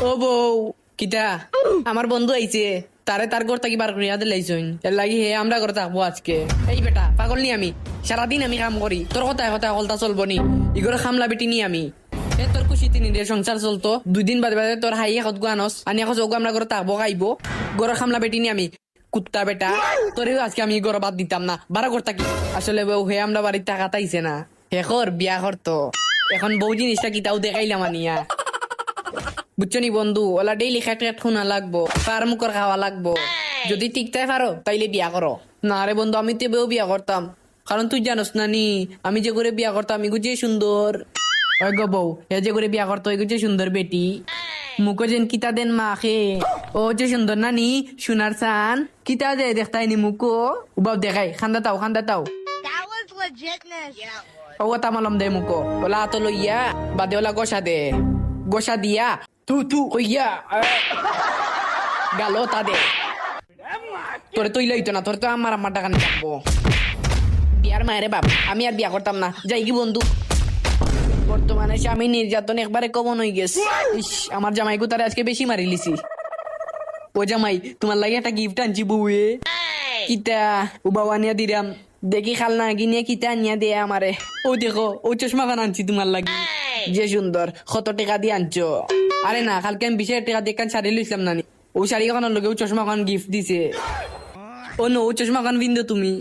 ও বউ কিটা আমার বন্ধু আইছে তারে তার ঘর থাকি বার করিয়া দিলাইছইন এর লাগি হে আমরা ঘরে থাকবো আজকে। এই বেটা পাগল নি আমি, সারাদিন আমি কাম করি, তোর কথায় কথায় হলতা চলবো নি? ইগরে খামলা বেটি নি আমি। এ তোর খুশি তিনি সংসার চলতো, 2 দিন বাদে বাদে তোর হাই এখন গানস আনি এখন যোগ আমরা ঘরে থাকবো খাইবো। ঘরে খামলা বেটি নি আমি, কুত্তা বেটা। তোরেও আজকে আমি ঘরে বাদ দিতাম না, বারা ঘর থাকি। আসলে বউ হে আমরা বাড়ির টাকা তাইছে না, হে কর বিয়া করতো। এখন বউ জিনিসটা কিতাও দেখাইলাম আনিয়া, বুঝছো নি বন্ধু? ওলা ডেইলি খেট খেট শোনা লাগবো, পার মুখর খাওয়া লাগবো। যদি টিকতে পারো তাইলে বিয়া করো। না রে বন্ধু, আমি তো বেও বিয়া করতাম, কারণ তুই জানোস না নি আমি যে করে বিয়া করতাম আমি যে সুন্দর। ওই গো বউ, এ যে করে বিয়া করতো এগো যে সুন্দর বেটি, মুখো যেন কিতা দেন মাখে। ও যে সুন্দর নানি সোনার চান কিতা দে দেখতাই নি মুখো উবাও দেখাই খান্দা তাও খান্দা তাও। That was legitness. ও তামালম দে মুখো ওলা তো লইয়া বাদে ওলা গোসা দে, গোসা দিয়া তু তু কইয়া গালো তা দে। তোরে তুই লইতো না, তোর তো আমার আমার টাকা নিয়ে থাকবো। বিয়ার মায়েরে বাপ, আমি আর বিয়া করতাম না, যাই কি বন্ধু। বর্তমানে স্বামী নির্যাতন একবারে কমন হয়ে গেছে। ইস, আমার জামাই তারে আজকে বেশি মারি লিছি। ও জামাই তোমার লাগে একটা গিফট আনছি বউয়ে। কিতা ও বাবা নিয়ে দিলাম, দেখি খাল না গিয়ে কিতা আনিয়া দে আমারে। ও দেখো ও চশমা খান আনছি তোমার লাগি, যে সুন্দর, কত টাকা দিয়ে আনছো? আরে না, কালকে আমি 20,000 টাকা দিয়ে কান শাড়ি লইছিলাম নানি, ও শাড়ি খানোর লগে ও চশমা খান গিফট দিছে। ও নো, ও চশমা খান বিন্দু তুমি